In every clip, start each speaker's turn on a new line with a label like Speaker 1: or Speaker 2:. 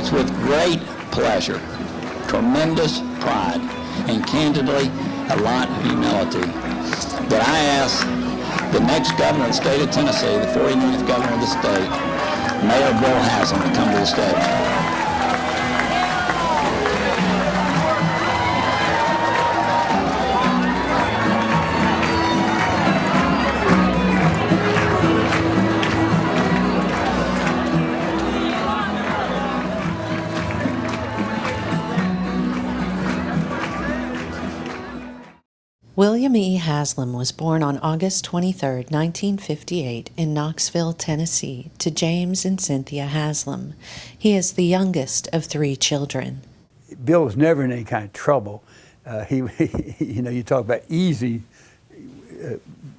Speaker 1: It's with great pleasure, tremendous pride, and candidly, a lot of humility that I ask the next governor of the state of Tennessee, the 49th governor of the state, Mayor Bill Haslam, to come to the stage.
Speaker 2: William E. Haslam was born on August 23, 1958, in Knoxville, Tennessee, to James and Cynthia Haslam. He is the youngest of 3 children.
Speaker 3: Bill was never in any kind of trouble. You talk about easy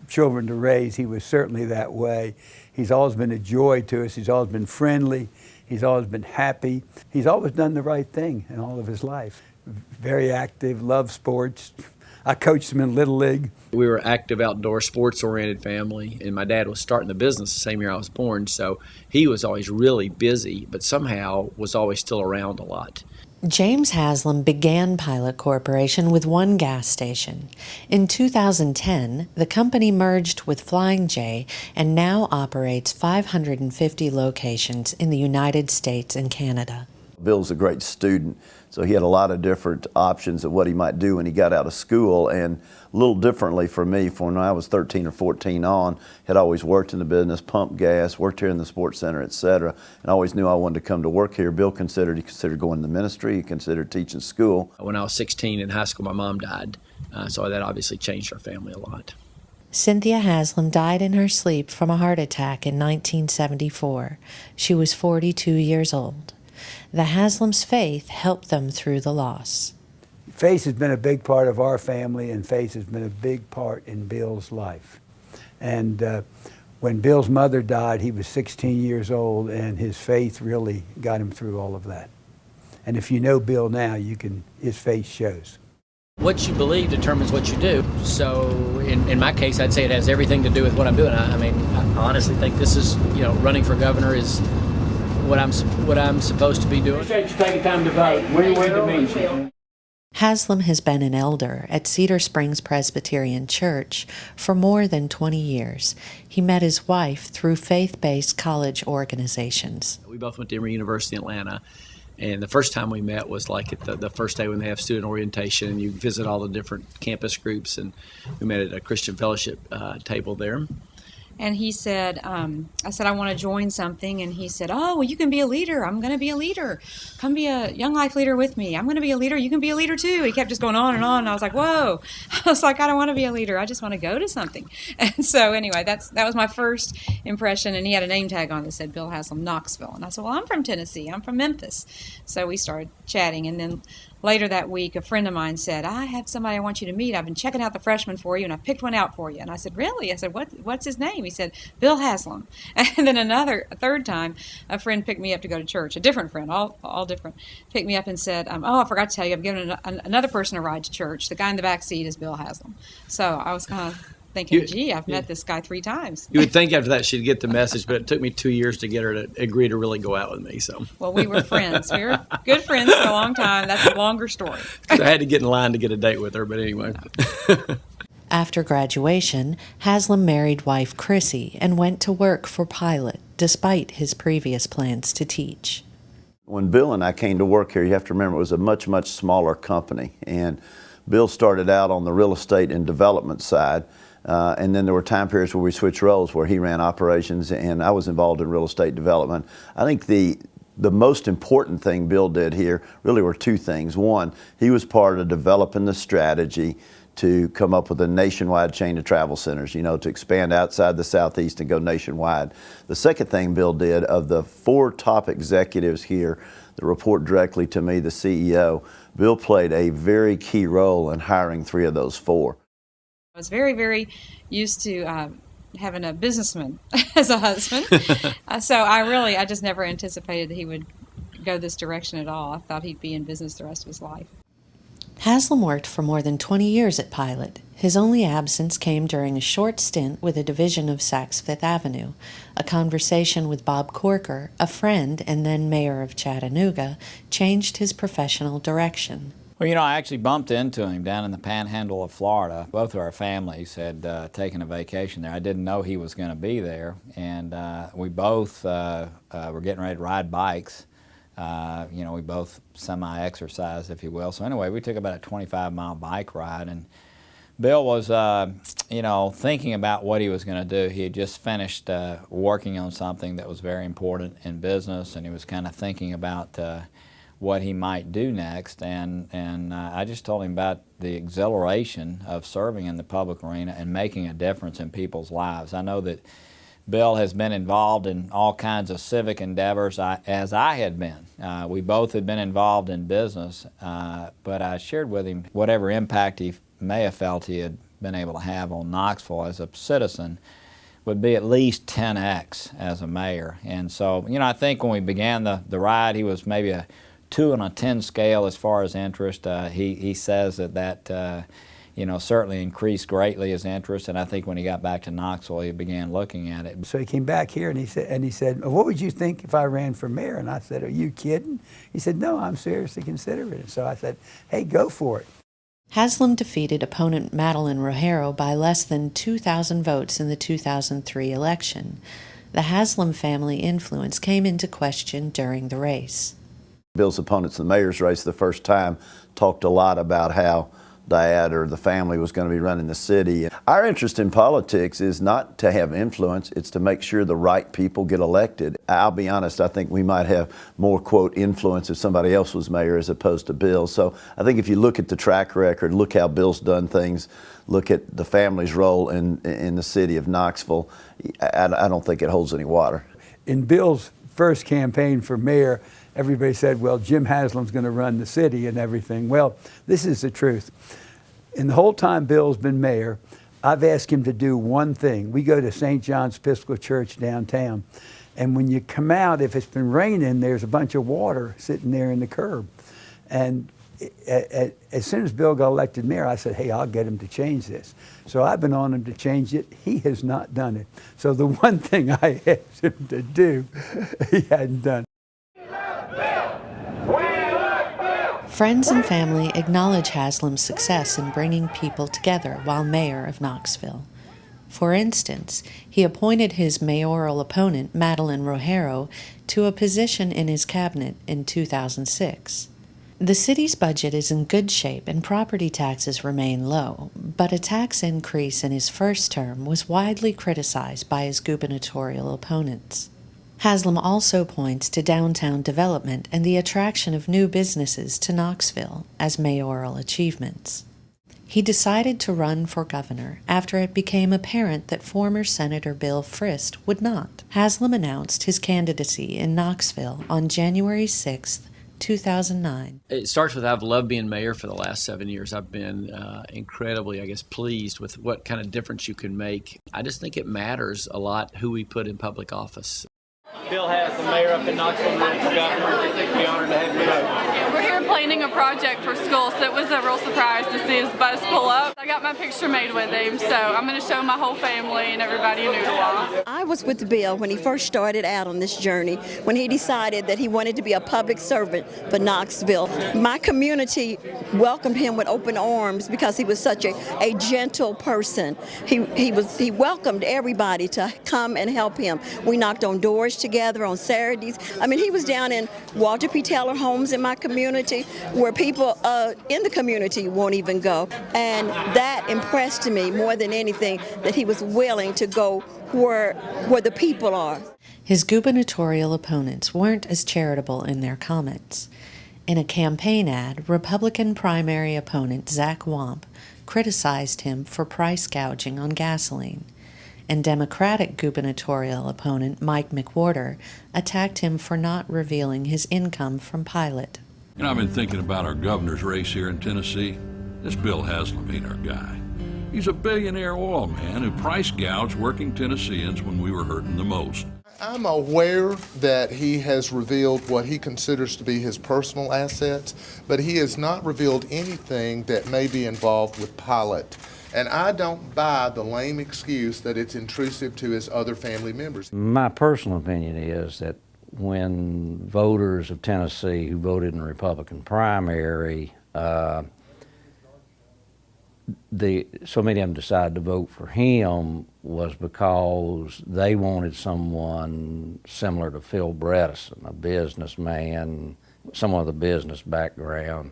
Speaker 3: children to raise. He was certainly that way. He's always been a joy to us. He's always been friendly. He's always been happy. He's always done the right thing in all of his life. Very active, loves sports. I coached him in Little League.
Speaker 4: We were active outdoor, sports-oriented family, and my dad was starting the business the same year I was born, so he was always really busy, but somehow was always still around a lot.
Speaker 2: James Haslam began Pilot Corporation with 1 gas station. In 2010, the company merged with Flying J and now operates 550 locations in the United States and Canada.
Speaker 5: Bill's a great student, so he had a lot of different options of what he might do when he got out of school, and a little differently for me, from when I was 13 or 14 on, had always worked in the business, pumped gas, worked here in the sports center, etc., and always knew I wanted to come to work here. Bill he considered going to the ministry, he considered teaching school.
Speaker 4: When I was 16 in high school, my mom died, so that obviously changed our family a lot.
Speaker 2: Cynthia Haslam died in her sleep from a heart attack in 1974. She was 42 years old. The Haslam's faith helped them through the loss.
Speaker 3: Faith has been a big part of our family, and faith has been a big part in Bill's life. And when Bill's mother died, he was 16 years old, and his faith really got him through all of that. And if you know Bill now, his faith shows.
Speaker 4: What you believe determines what you do. So in my case, I'd say it has everything to do with what I'm doing. I honestly think this is, running for governor is what I'm supposed to be doing.
Speaker 1: Appreciate you taking time to vote. We went to meet you.
Speaker 2: Haslam has been an elder at Cedar Springs Presbyterian Church for more than 20 years. He met his wife through faith-based college organizations.
Speaker 4: We both went to Emory University in Atlanta, and the first time we met was like at the first day when they have student orientation, and you visit all the different campus groups, and we met at a Christian fellowship table there.
Speaker 6: And he said, I said, I want to join something. And he said, oh, well, you can be a leader. I'm going to be a leader. Come be a Young Life leader with me. I'm going to be a leader. You can be a leader too. He kept just going on. And I was like, whoa. I was like, I don't want to be a leader. I just want to go to something. And so anyway, that was my first impression. And he had a name tag on that said Bill Haslam, Knoxville. And I said, well, I'm from Tennessee. I'm from Memphis. So we started chatting. And then later that week, a friend of mine said, I have somebody I want you to meet. I've been checking out the freshmen for you, and I picked one out for you. And I said, really? I said, what's his name? He said, Bill Haslam. And then a third time, a friend picked me up to go to church, a different friend, all different, picked me up and said, oh, I forgot to tell you, I'm giving another person a ride to church. The guy in the back seat is Bill Haslam. So I was kind of thinking, gee, I've met this guy 3 times.
Speaker 4: You would think after that she'd get the message, but it took me 2 years to get her to agree to really go out with me. So,
Speaker 6: well, we were friends. We were good friends for a long time. That's a longer story.
Speaker 4: I had to get in line to get a date with her, but anyway.
Speaker 2: After graduation, Haslam married wife Chrissy and went to work for Pilot, despite his previous plans to teach.
Speaker 5: When Bill and I came to work here, you have to remember it was a much, much smaller company. And Bill started out on the real estate and development side. And then there were time periods where we switched roles, where he ran operations and I was involved in real estate development. I think the most important thing Bill did here really were 2 things. One, he was part of developing the strategy to come up with a nationwide chain of travel centers, to expand outside the Southeast and go nationwide. The second thing Bill did, of the 4 top executives here that report directly to me, the CEO, Bill played a very key role in hiring 3 of those 4.
Speaker 6: I was very, very used to having a businessman as a husband. So I just never anticipated that he would go this direction at all. I thought he'd be in business the rest of his life.
Speaker 2: Haslam worked for more than 20 years at Pilot. His only absence came during a short stint with a division of Saks Fifth Avenue. A conversation with Bob Corker, a friend and then mayor of Chattanooga, changed his professional direction.
Speaker 1: Well, you know, I actually bumped into him down in the panhandle of Florida. Both of our families had taken a vacation there. I didn't know he was going to be there, and we both were getting ready to ride bikes. You know, we both semi-exercised, if you will. So anyway, we took about a 25-mile bike ride, and Bill was, you know, thinking about what he was going to do. He had just finished working on something that was very important in business, and he was kind of thinking about what he might do next. And I just told him about the exhilaration of serving in the public arena and making a difference in people's lives. I know that Bill has been involved in all kinds of civic endeavors, as I had been. We both had been involved in business, but I shared with him whatever impact he may have felt he had been able to have on Knoxville as a citizen would be at least 10x as a mayor. And so, you know, I think when we began the ride, he was maybe a 2 on a 10 scale as far as interest. He says that you know, certainly increased greatly his interest, and I think when he got back to Knoxville, he began looking at it.
Speaker 3: So he came back here and he said, what would you think if I ran for mayor? And I said, are you kidding? He said, no, I'm seriously considering it. So I said, hey, go for it.
Speaker 2: Haslam defeated opponent Madeline Rogero by less than 2,000 votes in the 2003 election. The Haslam family influence came into question during the race.
Speaker 5: Bill's opponents in the mayor's race the first time talked a lot about how Dad or the family was going to be running the city. Our interest in politics is not to have influence, it's to make sure the right people get elected. I'll be honest, I think we might have more, quote, influence if somebody else was mayor as opposed to Bill. So I think if you look at the track record, look how Bill's done things, look at the family's role in the city of Knoxville, I don't think it holds any water.
Speaker 3: In Bill's first campaign for mayor, everybody said, well, Jim Haslam's going to run the city and everything. Well, this is the truth. In the whole time Bill's been mayor, I've asked him to do one thing. We go to St. John's Episcopal Church downtown, and when you come out, if it's been raining, there's a bunch of water sitting there in the curb. And as soon as Bill got elected mayor, I said, hey, I'll get him to change this. So I've been on him to change it. He has not done it. So the one thing I asked him to do, he hadn't done.
Speaker 2: Friends and family acknowledge Haslam's success in bringing people together while mayor of Knoxville. For instance, he appointed his mayoral opponent, Madeline Rogero, to a position in his cabinet in 2006. The city's budget is in good shape and property taxes remain low, but a tax increase in his first term was widely criticized by his gubernatorial opponents. Haslam also points to downtown development and the attraction of new businesses to Knoxville as mayoral achievements. He decided to run for governor after it became apparent that former Senator Bill Frist would not. Haslam announced his candidacy in Knoxville on January 6, 2009.
Speaker 4: It starts with I've loved being mayor for the last 7 years. I've been incredibly, pleased with what kind of difference you can make. I just think it matters a lot who we put in public office. Bill Haslam, mayor up in Knoxville, running for governor. We're honored to have you vote.
Speaker 7: We're here planning a project for school, so it was a real surprise to see his bus pull up. I got my picture made with him, so I'm going to show my whole family and everybody in Noodle.
Speaker 8: I was with Bill when he first started out on this journey, when he decided that he wanted to be a public servant for Knoxville. My community welcomed him with open arms because he was such a gentle person. He welcomed everybody to come and help him. We knocked on doors together on Saturdays. He was down in Walter P. Taylor homes in my community where people in the community won't even go. And that impressed me more than anything, that he was willing to go where the people are.
Speaker 2: His gubernatorial opponents weren't as charitable in their comments. In a campaign ad, Republican primary opponent Zach Wamp criticized him for price gouging on gasoline, and Democratic gubernatorial opponent Mike McWherter attacked him for not revealing his income from Pilot.
Speaker 9: I've been thinking about our governor's race here in Tennessee. This Bill Haslam ain't our guy. He's a billionaire oil man who price gouged working Tennesseans when we were hurting the most.
Speaker 10: I'm aware that he has revealed what he considers to be his personal assets, but he has not revealed anything that may be involved with Pilot. And I don't buy the lame excuse that it's intrusive to his other family members.
Speaker 11: My personal opinion is that when voters of Tennessee who voted in the Republican primary, so many of them decided to vote for him was because they wanted someone similar to Phil Bredesen, a businessman, someone with a business background.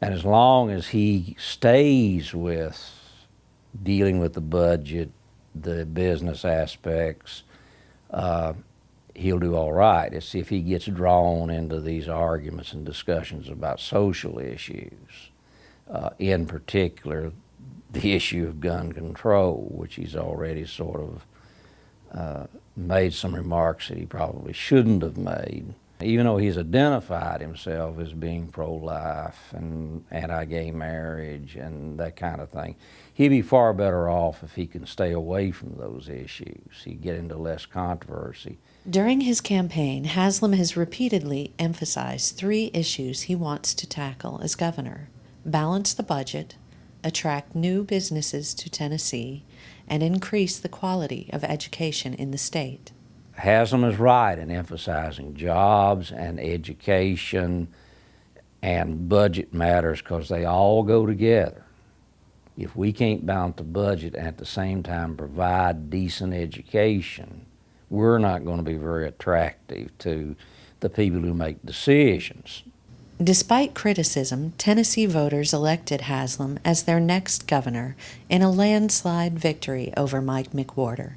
Speaker 11: And as long as he stays with dealing with the budget, the business aspects, he'll do all right. It's if he gets drawn into these arguments and discussions about social issues, in particular the issue of gun control, which he's already sort of made some remarks that he probably shouldn't have made. Even though he's identified himself as being pro-life and anti-gay marriage and that kind of thing, he'd be far better off if he can stay away from those issues. He'd get into less controversy.
Speaker 2: During his campaign, Haslam has repeatedly emphasized 3 issues he wants to tackle as governor: balance the budget, attract new businesses to Tennessee, and increase the quality of education in the state.
Speaker 11: Haslam is right in emphasizing jobs and education and budget matters because they all go together. If we can't balance the budget and at the same time provide decent education, we're not going to be very attractive to the people who make decisions.
Speaker 2: Despite criticism, Tennessee voters elected Haslam as their next governor in a landslide victory over Mike McWherter.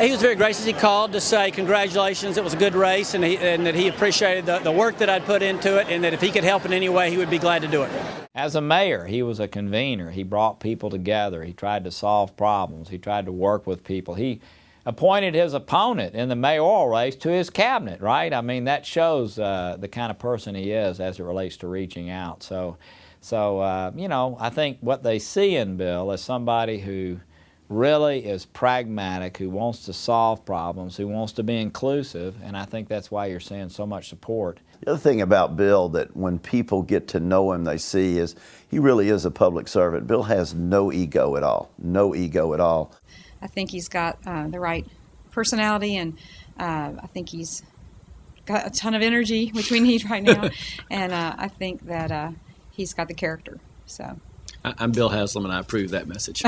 Speaker 12: He was very gracious. He called to say congratulations, it was a good race, and that he appreciated the work that I'd put into it, and that if he could help in any way, he would be glad to do it.
Speaker 1: As a mayor, he was a convener. He brought people together. He tried to solve problems. He tried to work with people. He appointed his opponent in the mayoral race to his cabinet, right? I mean, that shows the kind of person he is as it relates to reaching out. So you know, I think what they see in Bill is somebody who really is pragmatic, who wants to solve problems, who wants to be inclusive, and I think that's why you're seeing so much support.
Speaker 5: The other thing about Bill that when people get to know him, they see is he really is a public servant. Bill has no ego at all, no ego at all.
Speaker 6: I think he's got the right personality, and I think he's got a ton of energy, which we need right now, and I think that he's got the character. So.
Speaker 4: I'm Bill Haslam, and I approve that message.